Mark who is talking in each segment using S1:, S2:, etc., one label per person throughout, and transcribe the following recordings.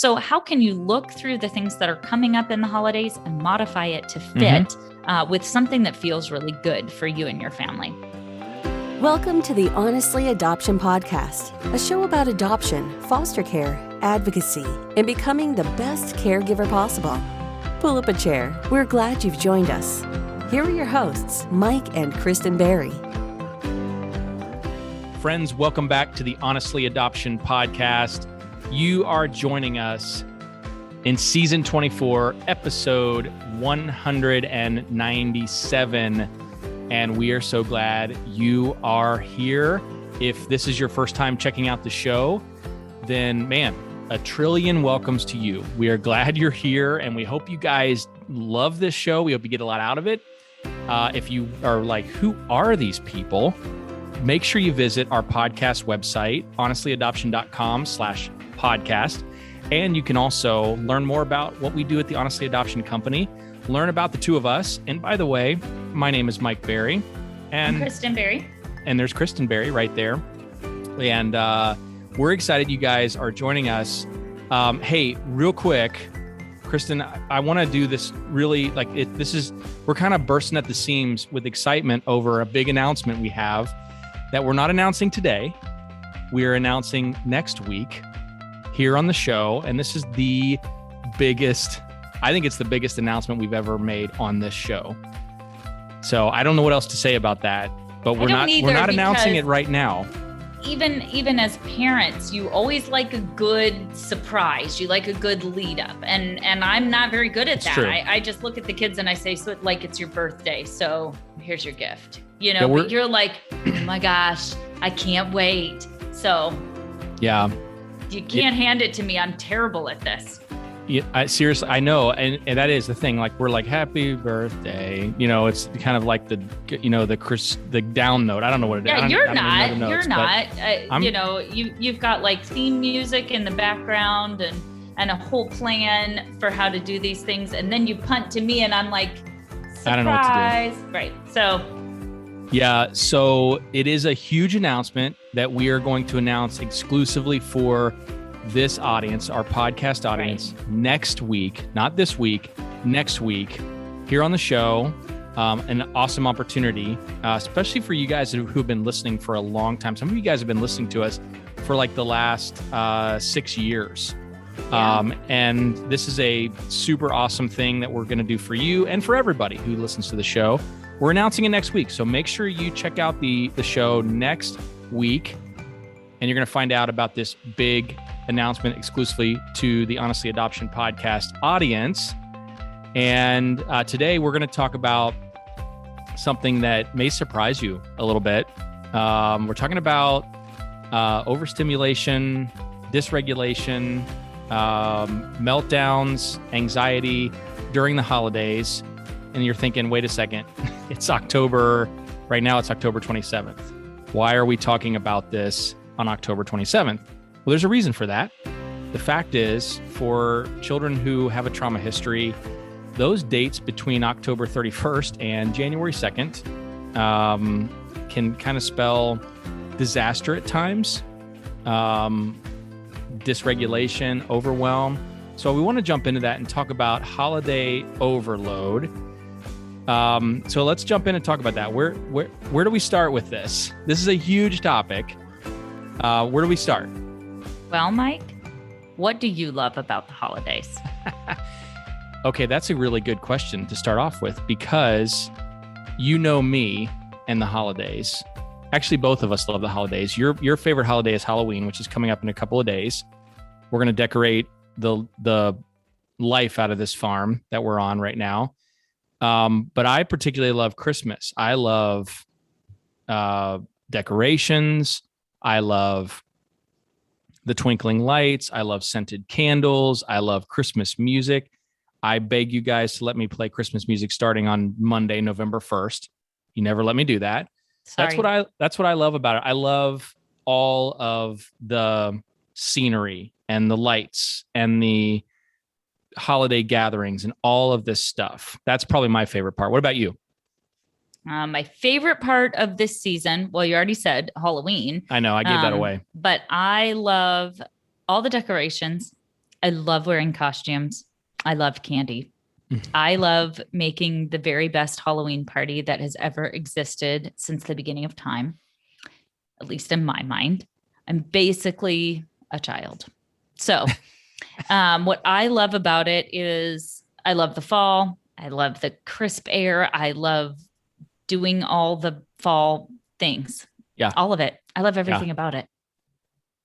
S1: So how can you look through the things that are coming up in the holidays and modify it to fit with something that feels really good for you and your family?
S2: Welcome to the Honestly Adoption Podcast, a show about adoption, foster care, advocacy, and becoming the best caregiver possible. Pull up a chair. We're glad you've joined us. Here are your hosts, Mike and Kristin Berry.
S3: Friends, welcome back to the Honestly Adoption Podcast. You are joining us in season 24, episode 197. And we are so glad you are here. If this is your first time checking out the show, then man, a trillion welcomes to you. We are glad you're here, and we hope you guys love this show. We hope you get a lot out of it. If you are like, who are these people? Make sure you visit our podcast website, honestlyadoption.com/podcast. And you can also learn more about what we do at the Honestly Adoption Company, learn about the two of us. And by the way, my name is Mike Berry. And
S1: I'm Kristin Berry.
S3: And there's Kristin Berry right there. And we're excited you guys are joining us. Hey, real quick, Kristin, I want to do this really we're kind of bursting at the seams with excitement over a big announcement we have that we're not announcing today. We're announcing next week here on the show. And this is the biggest, I think it's the biggest announcement we've ever made on this show. So I don't know what else to say about that, but we're not announcing it right now.
S1: Even as parents, you always like a good surprise. You like a good lead up. And I'm not very good at that. I just look at the kids and I say, so like it's your birthday. So here's your gift. You know, but you're like, oh my gosh, I can't wait. So
S3: yeah,
S1: you can't hand it to me. I'm terrible at this.
S3: Yeah, seriously, I know. And that is the thing. Like, we're like, happy birthday. You know, it's kind of like the down note. I don't know what it is.
S1: Yeah, you're not. You know, you've got like theme music in the background and a whole plan for how to do these things. And then you punt to me and I'm like, surprise.
S3: I don't know what to do.
S1: Right. So.
S3: Yeah. So it is a huge announcement that we are going to announce exclusively for this audience, our podcast audience, next week, not this week, next week, here on the show. An awesome opportunity, especially for you guys who've been listening for a long time. Some of you guys have been listening to us for like the last 6 years. And this is a super awesome thing that we're going to do for you and for everybody who listens to the show. We're announcing it next week. So make sure you check out the show next week, and you're going to find out about this big announcement exclusively to the Honestly Adoption Podcast audience. And today we're going to talk about something that may surprise you a little bit. We're talking about overstimulation, dysregulation, meltdowns, anxiety during the holidays. And you're thinking, wait a second, it's October. Right now it's October 27th. Why are we talking about this on October 27th? Well, there's a reason for that. The fact is, for children who have a trauma history, those dates between October 31st and January 2nd can kind of spell disaster at times, dysregulation, overwhelm. So we want to jump into that and talk about holiday overload. So let's jump in and talk about that. Where do we start with this? This is a huge topic. Where do we start?
S1: Well, Mike, what do you love about the holidays?
S3: Okay, that's a really good question to start off with, because you know me and the holidays. Actually, both of us love the holidays. Your favorite holiday is Halloween, which is coming up in a couple of days. We're going to decorate the life out of this farm that we're on right now. But I particularly love Christmas. I love decorations. I love the twinkling lights. I love scented candles. I love Christmas music. I beg you guys to let me play Christmas music starting on Monday, November 1st. You never let me do that. Sorry. That's what I love about it. I love all of the scenery and the lights and the holiday gatherings and all of this stuff. That's probably my favorite part. What about you?
S1: My favorite part of this season, well, you already said Halloween.
S3: I know, I gave that away.
S1: But I love all the decorations I love wearing costumes. I love candy. I love making the very best Halloween party that has ever existed since the beginning of time, at least in my mind. I'm basically a child. So what I love about it is I love the fall. I love the crisp air. I love doing all the fall things.
S3: Yeah.
S1: All of it. I love everything about it.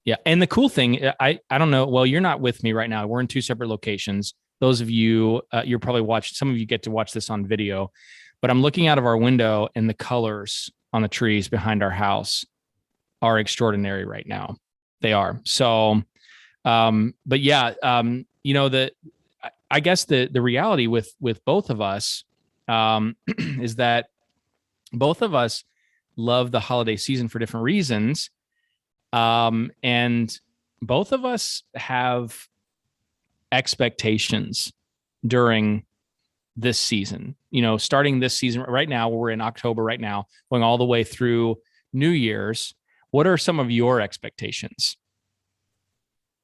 S3: Yeah. And the cool thing, I don't know. Well, you're not with me right now. We're in two separate locations. Those of you, you're probably watching, some of you get to watch this on video, but I'm looking out of our window and the colors on the trees behind our house are extraordinary right now. They are. So, but yeah, I guess the reality with both of us, is that both of us love the holiday season for different reasons. And both of us have expectations during this season, starting this season right now, we're in October right now, going all the way through New Year's. What are some of your expectations?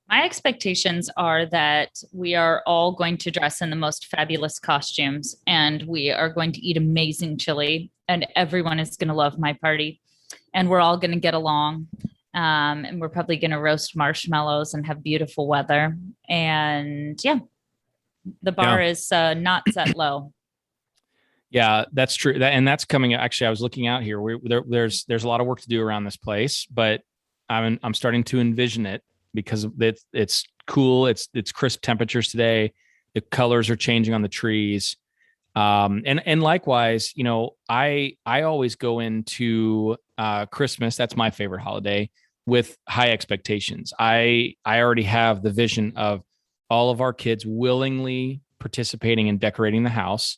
S1: My expectations are that we are all going to dress in the most fabulous costumes, and we are going to eat amazing chili, and everyone is going to love my party, and we're all going to get along. And we're probably going to roast marshmallows and have beautiful weather. And yeah, the bar is not set low.
S3: Yeah, that's true. And that's coming. Actually, I was looking out here. There's a lot of work to do around this place, but I'm starting to envision it because it's cool. It's crisp temperatures today. The colors are changing on the trees. And likewise, I always go into Christmas. That's my favorite holiday, with high expectations. I already have the vision of all of our kids willingly participating in decorating the house,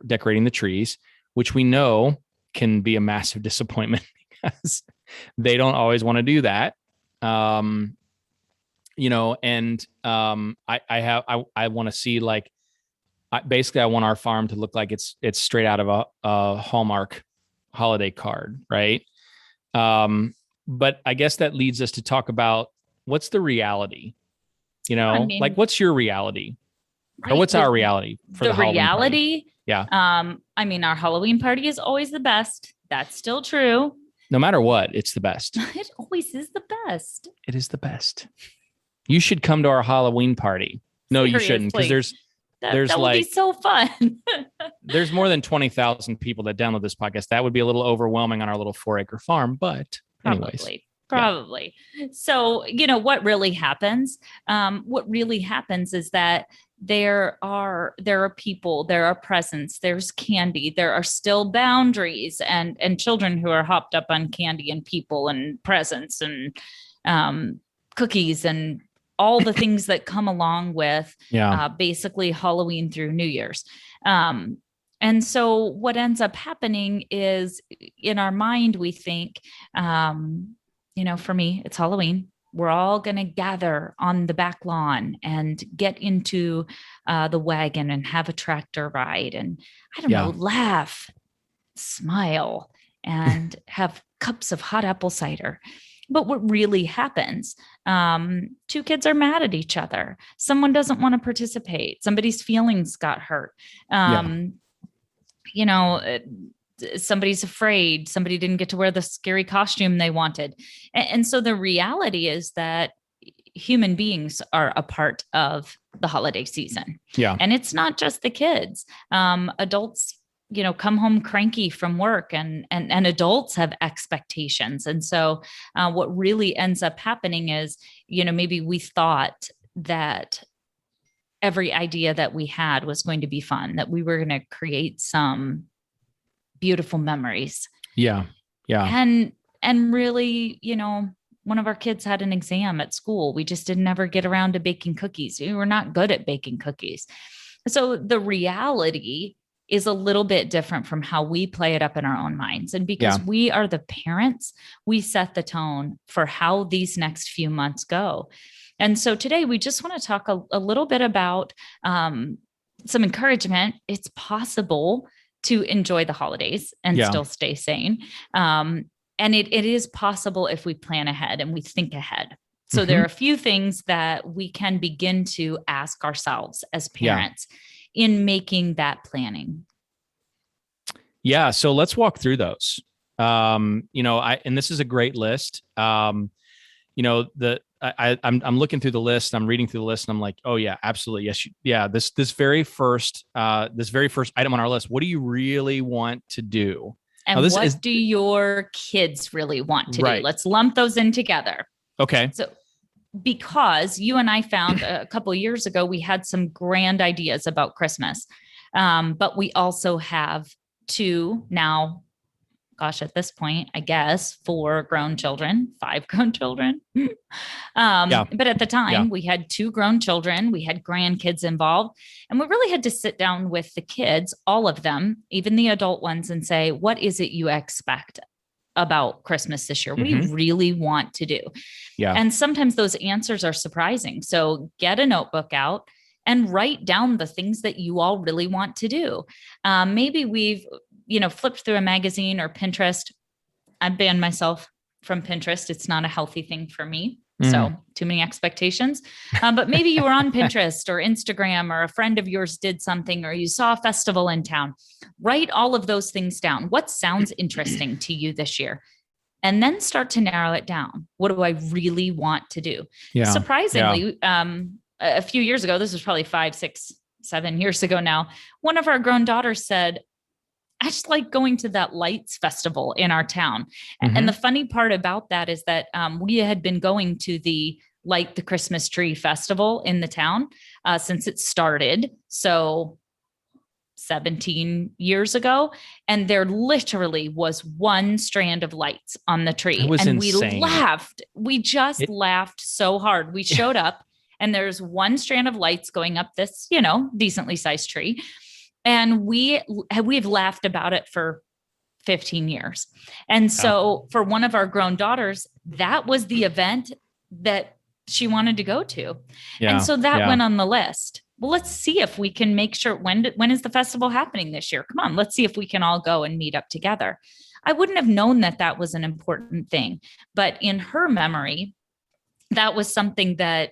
S3: decorating the trees, which we know can be a massive disappointment because they don't always want to do that. I want to see basically I want our farm to look like it's straight out of a Hallmark holiday card. Right. But I guess that leads us to talk about what's the reality, what's your reality, right? Or what's our reality for the reality? Yeah.
S1: Our Halloween party is always the best. That's still true.
S3: No matter what, it's the best.
S1: It always is the best.
S3: It is the best. You should come to our Halloween party. No, seriously. You shouldn't, because that would be
S1: so fun.
S3: There's more than 20,000 people that download this podcast. That would be a little overwhelming on our little 4-acre farm, but anyways.
S1: Probably. Yeah. So, what really happens? What really happens is that there are people, there are presents, there's candy, there are still boundaries and children who are hopped up on candy and people and presents and cookies and all the things that come along with basically Halloween through New Year's. And so what ends up happening is in our mind, we think, for me, it's Halloween. We're all going to gather on the back lawn and get into the wagon and have a tractor ride and, laugh, smile, and have cups of hot apple cider. But what really happens, two kids are mad at each other. Someone doesn't want to participate. Somebody's feelings got hurt. Somebody's afraid. Somebody didn't get to wear the scary costume they wanted. And so the reality is that human beings are a part of the holiday season. Yeah. And it's not just the kids. Adults, come home cranky from work and adults have expectations. And so what really ends up happening is, maybe we thought that every idea that we had was going to be fun, that we were going to create some beautiful memories. Yeah. Yeah. And really, one of our kids had an exam at school. We just didn't ever get around to baking cookies. We were not good at baking cookies. So the reality is a little bit different from how we play it up in our own minds. And because we are the parents, we set the tone for how these next few months go. And so today we just want to talk a little bit about some encouragement. It's possible to enjoy the holidays and still stay sane. And it is possible if we plan ahead and we think ahead. So there are a few things that we can begin to ask ourselves as parents in making that planning.
S3: Yeah. So let's walk through those. And this is a great list. I'm looking through the list, I'm reading through the list, and I'm like, oh yeah, absolutely. Yes. This very first item on our list. What do you really want to do?
S1: And what do your kids really want to do? Let's lump those in together.
S3: Okay.
S1: So because you and I found a couple of years ago, we had some grand ideas about Christmas. But we also have two now, at this point, I guess, 4 grown children, 5 grown children. But at the time we had 2 grown children, we had grandkids involved, and we really had to sit down with the kids, all of them, even the adult ones, and say, what is it you expect about Christmas this year? What do you really want to do? Yeah. And sometimes those answers are surprising. So get a notebook out and write down the things that you all really want to do. Maybe we've, flipped through a magazine or Pinterest. I banned myself from Pinterest. It's not a healthy thing for me. So too many expectations. But maybe you were on Pinterest or Instagram, or a friend of yours did something, or you saw a festival in town. Write all of those things down. What sounds interesting to you this year? And then start to narrow it down. What do I really want to do? Yeah. Surprisingly, a few years ago, this was probably 5, 6, 7 years ago now, one of our grown daughters said, I just like going to that lights festival in our town. And the funny part about that is that we had been going to the Christmas tree festival in the town since it started. So 17 years ago. And there literally was one strand of lights on the tree.
S3: It was
S1: and
S3: insane.
S1: We laughed. We just laughed so hard. We showed up and there's one strand of lights going up this, decently sized tree. And we've laughed about it for 15 years. And so for one of our grown daughters, that was the event that she wanted to go to. Yeah. And so that went on the list. Well, let's see if we can make sure, when is the festival happening this year? Come on, let's see if we can all go and meet up together. I wouldn't have known that was an important thing, but in her memory, that was something that,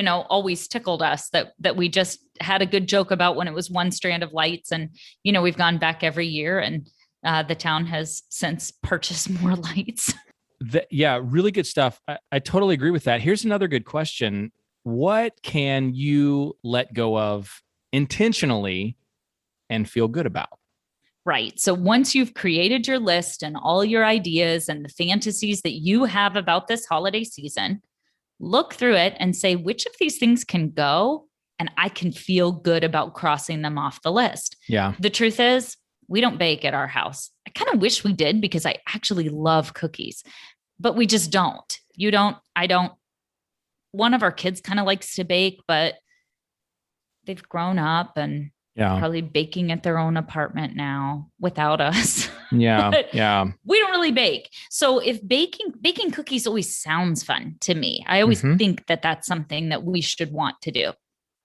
S1: always tickled us, that we just had a good joke about when it was one strand of lights. And, we've gone back every year, and the town has since purchased more lights.
S3: Really good stuff. I totally agree with that. Here's another good question. What can you let go of intentionally and feel good about?
S1: Right. So once you've created your list and all your ideas and the fantasies that you have about this holiday season, look through it and say, which of these things can go and I can feel good about crossing them off the list. Yeah. The truth is, we don't bake at our house. I kind of wish we did, because I actually love cookies, but we just don't. You don't, I don't. One of our kids kind of likes to bake, but they've grown up and probably baking at their own apartment now without us. Yeah. We don't really bake. So if baking cookies always sounds fun to me. I always think that that's something that we should want to do,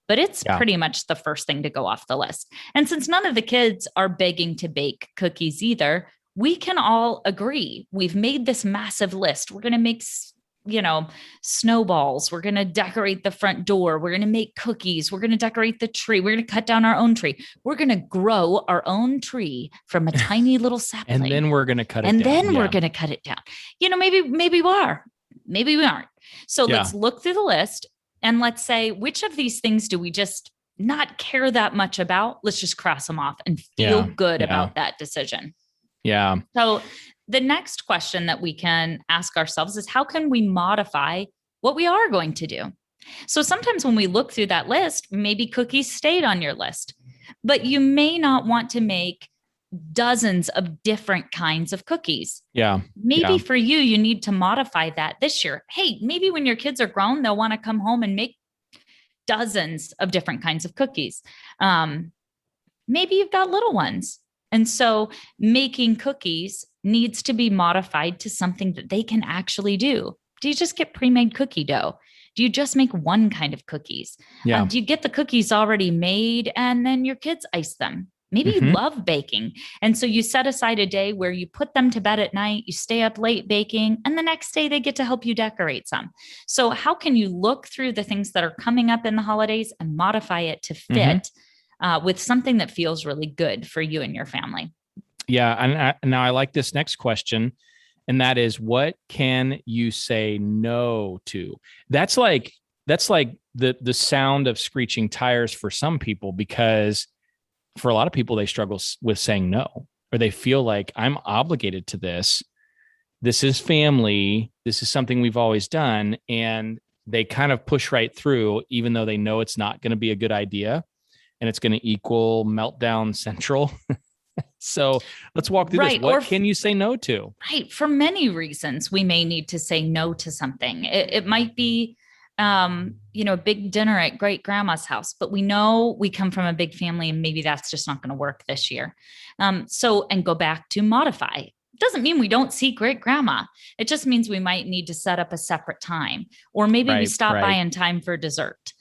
S1: but it's pretty much the first thing to go off the list. And since none of the kids are begging to bake cookies either, we can all agree. We've made this massive list. We're going to make snowballs. We're going to decorate the front door. We're going to make cookies. We're going to decorate the tree. We're going to cut down our own tree. We're going to grow our own tree from a tiny little sapling.
S3: And then we're going to cut it down.
S1: And then we're going to cut it down. Maybe we are. Maybe we aren't. So let's look through the list and let's say, which of these things do we just not care that much about? Let's just cross them off and feel good about that decision. Yeah. So the next question that we can ask ourselves is, how can we modify what we are going to do? So sometimes when we look through that list, maybe cookies stayed on your list, but you may not want to make dozens of different kinds of cookies. Yeah. Maybe for you need to modify that this year. Hey, maybe when your kids are grown, they'll want to come home and make dozens of different kinds of cookies. Maybe you've got little ones. And so making cookies needs to be modified to something that they can actually do. Do you just get pre-made cookie dough? Do you just make one kind of cookies? Yeah. Do you get the cookies already made and then your kids ice them? Maybe you love baking. And so you set aside a day where you put them to bed at night, you stay up late baking, and the next day they get to help you decorate some. So how can you look through the things that are coming up in the holidays and modify it to fit with something that feels really good for you and your family?
S3: Yeah. And now I like this next question. And that is, what can you say no to? That's like the sound of screeching tires for some people, because for a lot of people, they struggle with saying no, or they feel like, I'm obligated to this. This is family. This is something we've always done. And they kind of push right through, even though they know it's not going to be a good idea and it's going to equal meltdown central. So let's walk through this. What can you say no to?
S1: Right. For many reasons, we may need to say no to something. It might be a big dinner at great grandma's house, but we know we come from a big family and maybe that's just not going to work this year. And go back to modify. It doesn't mean we don't see great grandma. It just means we might need to set up a separate time, or maybe we stop by in time for dessert.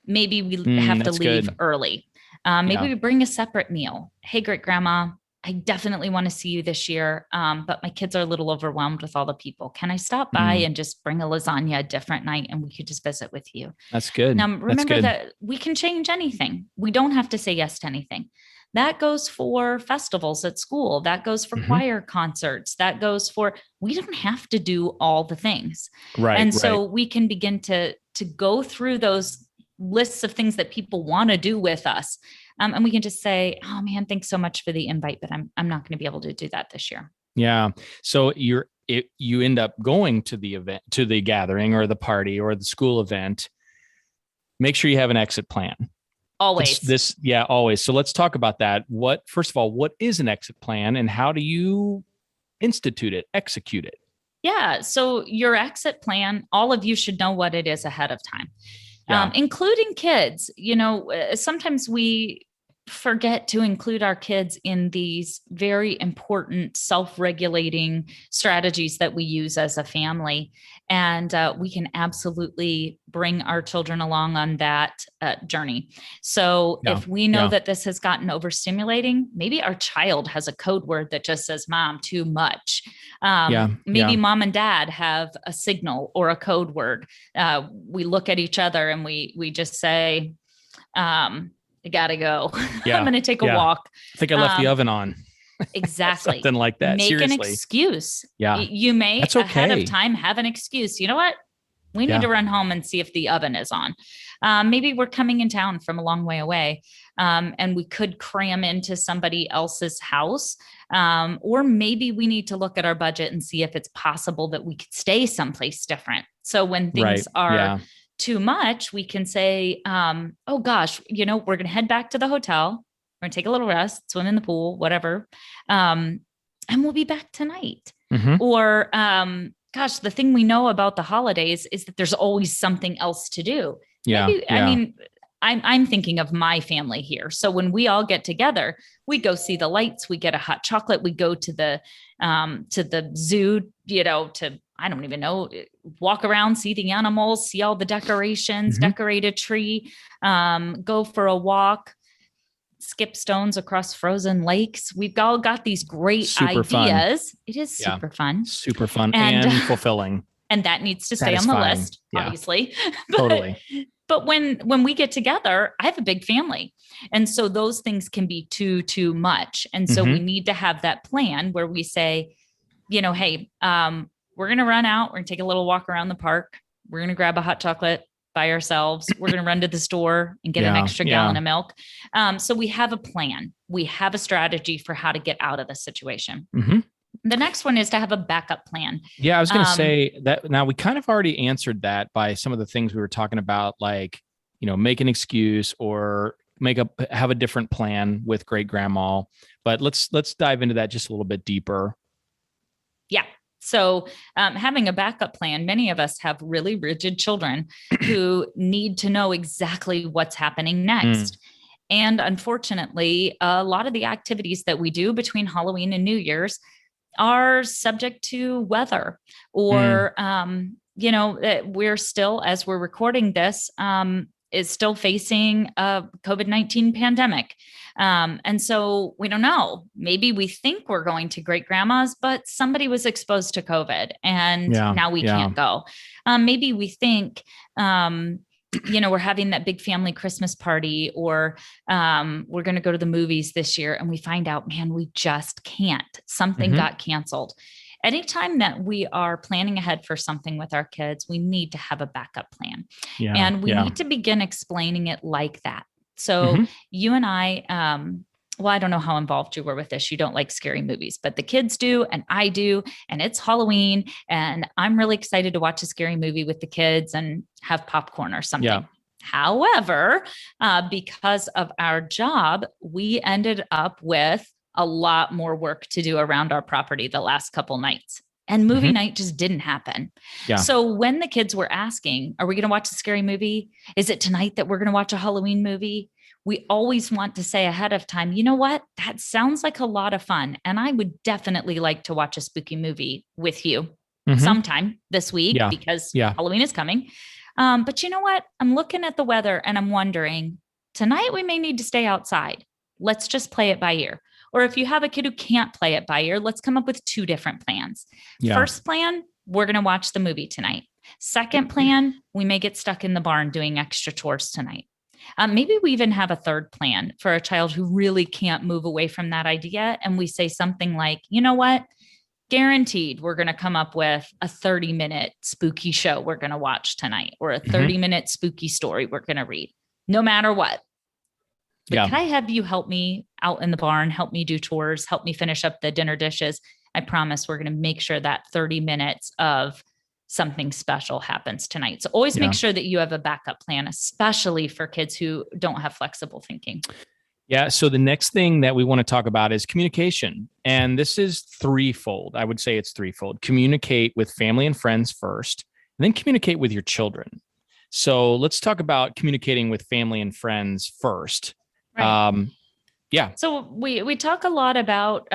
S1: Maybe we have to leave early. Maybe we bring a separate meal. Hey, great grandma, I definitely want to see you this year, but my kids are a little overwhelmed with all the people. Can I stop by and just bring a lasagna a different night and we could just visit with you?
S3: That's good.
S1: Now, remember that we can change anything. We don't have to say yes to anything. That goes for festivals at school. That goes for choir concerts. That goes for, we don't have to do all the things.
S3: Right.
S1: And so we can begin to go through those lists of things that people want to do with us. And we can just say, oh man, thanks so much for the invite, but I'm not going to be able to do that this year.
S3: Yeah. So you end up going to the event, to the gathering or the party or the school event. Make sure you have an exit plan.
S1: Always.
S3: Always. So let's talk about that. First of all, what is an exit plan and how do you institute it, execute it?
S1: Yeah. So your exit plan, all of you should know what it is ahead of time. Including kids. Sometimes we forget to include our kids in these very important self-regulating strategies that we use as a family. And we can absolutely bring our children along on that journey. So if we know that this has gotten overstimulating, maybe our child has a code word that just says, Mom, too much. Maybe mom and dad have a signal or a code word. We look at each other and we just say, I gotta go. I'm going to take a walk.
S3: I think I left the oven on.
S1: Exactly.
S3: Something like that.
S1: Make an excuse.
S3: Yeah.
S1: You may ahead of time have an excuse. You know what? We need to run home and see if the oven is on. Maybe we're coming in town from a long way away. And we could cram into somebody else's house. Or maybe we need to look at our budget and see if it's possible that we could stay someplace different. So when things are too much, we can say, oh gosh, we're going to head back to the hotel. We're going to take a little rest, swim in the pool, whatever. And we'll be back tonight. Or, gosh, the thing we know about the holidays is that there's always something else to do. I mean, I'm thinking of my family here. So when we all get together, we go see the lights, we get a hot chocolate, we go to the zoo, I don't even know, walk around, see the animals, see all the decorations, decorate a tree, go for a walk, skip stones across frozen lakes. We've all got these great ideas. Fun. It is super fun.
S3: Super fun and fulfilling.
S1: And that needs to stay on the list, obviously.
S3: Totally.
S1: But when we get together, I have a big family. And so those things can be too much. And so we need to have that plan where we say, hey, we're going to run out. We're going to take a little walk around the park. We're going to grab a hot chocolate by ourselves. We're going to run to the store and get an extra gallon of milk. So we have a plan. We have a strategy for how to get out of the situation. The next one is to have a backup plan.
S3: Yeah, I was going to say that now we kind of already answered that by some of the things we were talking about, like, make an excuse or have a different plan with great grandma. But let's dive into that just a little bit deeper.
S1: Yeah. So having a backup plan, many of us have really rigid children who need to know exactly what's happening next. And unfortunately, a lot of the activities that we do between Halloween and New Year's are subject to weather or, we're still, as we're recording this, is still facing a COVID-19 pandemic. And so we don't know. Maybe we think we're going to great grandma's, but somebody was exposed to COVID and now we can't go. Maybe we think, we're having that big family Christmas party, or we're going to go to the movies this year, and we find out, man, we just can't. Something got canceled. Anytime that we are planning ahead for something with our kids, we need to have a backup plan. And we need to begin explaining it like that. So you and I, I don't know how involved you were with this. You don't like scary movies, but the kids do, and I do, and it's Halloween, and I'm really excited to watch a scary movie with the kids and have popcorn or something. Yeah. However, because of our job, we ended up with a lot more work to do around our property the last couple nights. And movie night just didn't happen. Yeah. So when the kids were asking, are we going to watch a scary movie? Is it tonight that we're going to watch a Halloween movie? We always want to say ahead of time, you know what? That sounds like a lot of fun. And I would definitely like to watch a spooky movie with you sometime this week because Halloween is coming. But you know what? I'm looking at the weather and I'm wondering, tonight we may need to stay outside. Let's just play it by ear. Or if you have a kid who can't play it by ear, let's come up with 2 different plans. Yeah. First plan, we're going to watch the movie tonight. Second plan, we may get stuck in the barn doing extra chores tonight. Maybe we even have a third plan for a child who really can't move away from that idea. And we say something like, you know what? Guaranteed, we're going to come up with a 30-minute spooky show we're going to watch tonight, or a 30-minute spooky story we're going to read, no matter what. But can I have you help me out in the barn, help me do chores, help me finish up the dinner dishes? I promise we're going to make sure that 30 minutes of something special happens tonight. So always make sure that you have a backup plan, especially for kids who don't have flexible thinking.
S3: Yeah. So the next thing that we want to talk about is communication. And this is threefold. I would say it's threefold. Communicate with family and friends first, and then communicate with your children. So let's talk about communicating with family and friends first. Right.
S1: So we talk a lot about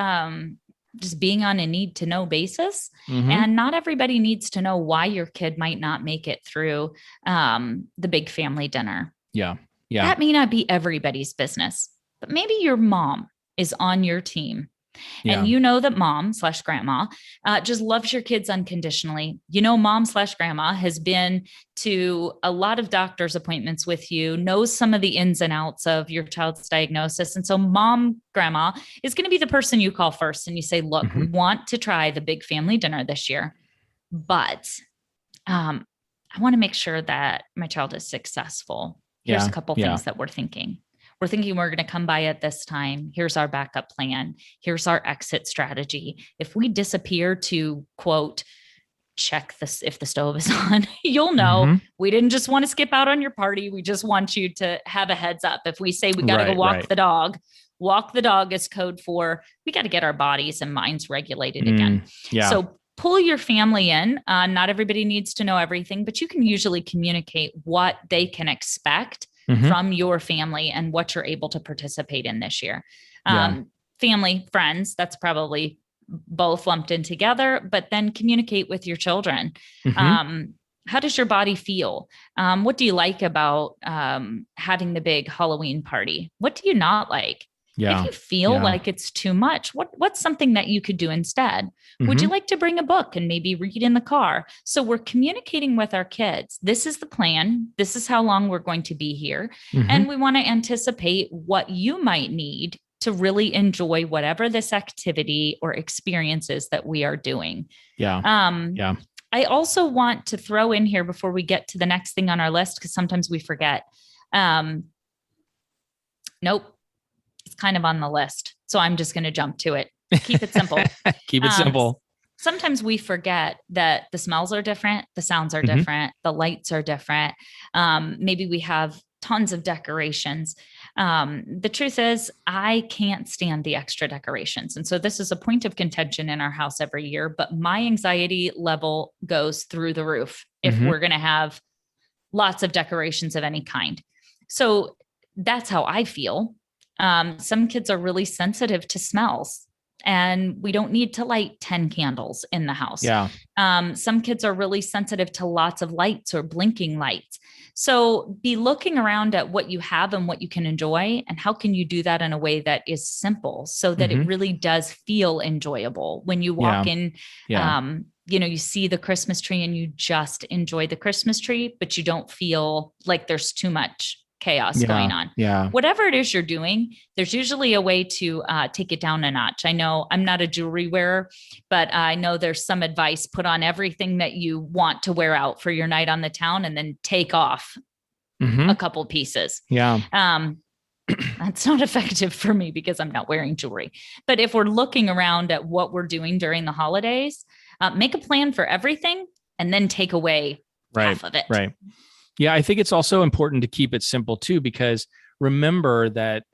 S1: just being on a need to know basis, and not everybody needs to know why your kid might not make it through the big family dinner. Yeah. That may not be everybody's business, but maybe your mom is on your team. And you know that mom/grandma just loves your kids unconditionally. You know, mom/grandma has been to a lot of doctor's appointments with you, knows some of the ins and outs of your child's diagnosis. And so grandma is going to be the person you call first. And you say, look, we want to try the big family dinner this year, but I want to make sure that my child is successful. Here's a couple things that we're thinking. We're thinking we're going to come by at this time. Here's our backup plan. Here's our exit strategy. If we disappear to, quote, check this if the stove is on, you'll know we didn't just want to skip out on your party. We just want you to have a heads up. If we say we got to go walk the dog is code for we got to get our bodies and minds regulated again. So pull your family in. Not everybody needs to know everything, but you can usually communicate what they can expect from your family and what you're able to participate in this year. Family, friends, that's probably both lumped in together, but then communicate with your children. How does your body feel? What do you like about having the big Halloween party? What do you not like? If you feel like it's too much, what's something that you could do instead? Would you like to bring a book and maybe read in the car? So we're communicating with our kids. This is the plan. This is how long we're going to be here. And we want to anticipate what you might need to really enjoy whatever this activity or experience is that we are doing. I also want to throw in here before we get to the next thing on our list, because sometimes we forget. Nope. It's kind of on the list. So I'm just going to jump to it. Keep it simple.
S3: Keep it simple.
S1: Sometimes we forget that the smells are different. The sounds are different. The lights are different. Maybe we have tons of decorations. The truth is I can't stand the extra decorations. And so this is a point of contention in our house every year, but my anxiety level goes through the roof if we're going to have lots of decorations of any kind. So that's how I feel. Some kids are really sensitive to smells. and we don't need to light 10 candles in the house.
S3: Yeah.
S1: Some kids are really sensitive to lots of lights or blinking lights. So be looking around at what you have and what you can enjoy, and how can you do that in a way that is simple so that it really does feel enjoyable when you walk in. You see the Christmas tree and you just enjoy the Christmas tree, but you don't feel like there's too much chaos going on.
S3: Yeah.
S1: Whatever it is you're doing, there's usually a way to take it down a notch. I know I'm not a jewelry wearer, but I know there's some advice: put on everything that you want to wear out for your night on the town and then take off a couple pieces.
S3: Yeah.
S1: That's not effective for me because I'm not wearing jewelry. But if we're looking around at what we're doing during the holidays, make a plan for everything and then take away half of it.
S3: Right. Yeah, I think it's also important to keep it simple too, because remember that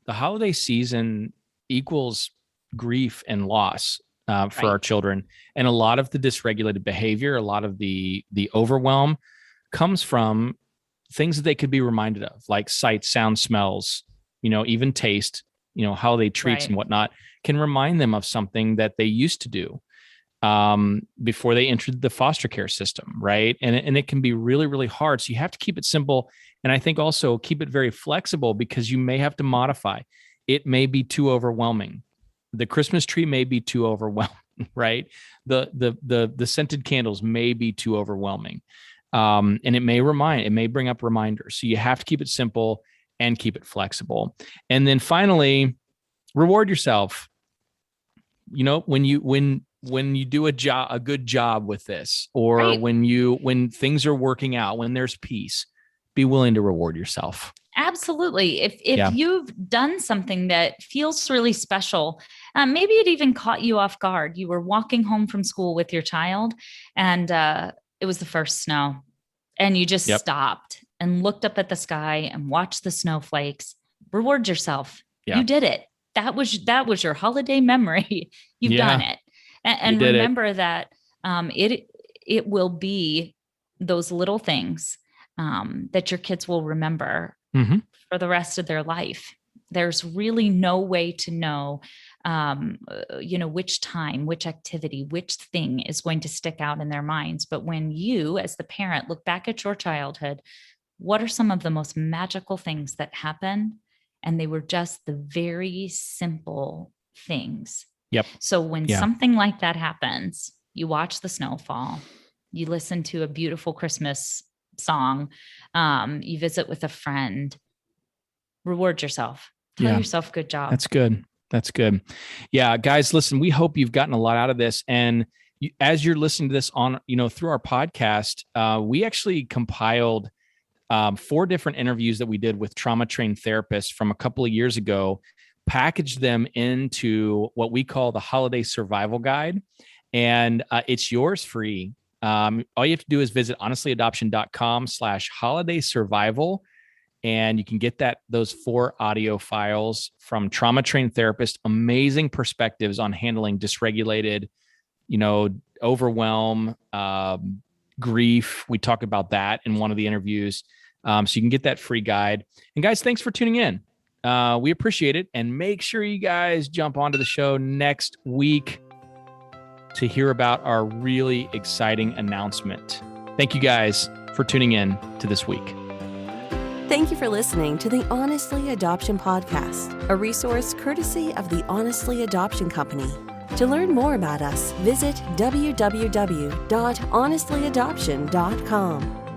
S3: the holiday season equals grief and loss for our children. And a lot of the dysregulated behavior, a lot of the overwhelm comes from things that they could be reminded of, like sight, sound, smells, even taste, holiday treats and whatnot, can remind them of something that they used to do before they entered the foster care system. Right. And it can be really, really hard. So you have to keep it simple. And I think also keep it very flexible, because you may have to modify. It may be too overwhelming. The Christmas tree may be too overwhelming, right? The scented candles may be too overwhelming. And it may bring up reminders. So you have to keep it simple and keep it flexible. And then finally, reward yourself. When you do a good job with this, or when things are working out, when there's peace, be willing to reward yourself.
S1: Absolutely. If you've done something that feels really special, maybe it even caught you off guard. You were walking home from school with your child, and it was the first snow, and you just stopped and looked up at the sky and watched the snowflakes. Reward yourself. You did it. That was your holiday memory. You've done it. And remember that it will be those little things that your kids will remember for the rest of their life. There's really no way to know, which time, which activity, which thing is going to stick out in their minds. But when you, as the parent, look back at your childhood, what are some of the most magical things that happen? And they were just the very simple things.
S3: Yep.
S1: So when something like that happens, you watch the snowfall, you listen to a beautiful Christmas song, you visit with a friend, reward yourself. Tell yourself, good job.
S3: That's good. That's good. Yeah, guys, listen, we hope you've gotten a lot out of this. And as you're listening to this on, through our podcast, we actually compiled 4 different interviews that we did with trauma-trained therapists from a couple of years ago, packaged them into what we call the Holiday Survival Guide. And it's yours free. All you have to do is visit honestlyadoption.com/holiday survival. And you can get those 4 audio files from trauma-trained therapists, amazing perspectives on handling dysregulated, overwhelm, grief. We talk about that in one of the interviews. So you can get that free guide. And guys, thanks for tuning in. We appreciate it. And make sure you guys jump onto the show next week to hear about our really exciting announcement. Thank you guys for tuning in to this week.
S2: Thank you for listening to the Honestly Adoption Podcast, a resource courtesy of the Honestly Adoption Company. To learn more about us, visit www.honestlyadoption.com.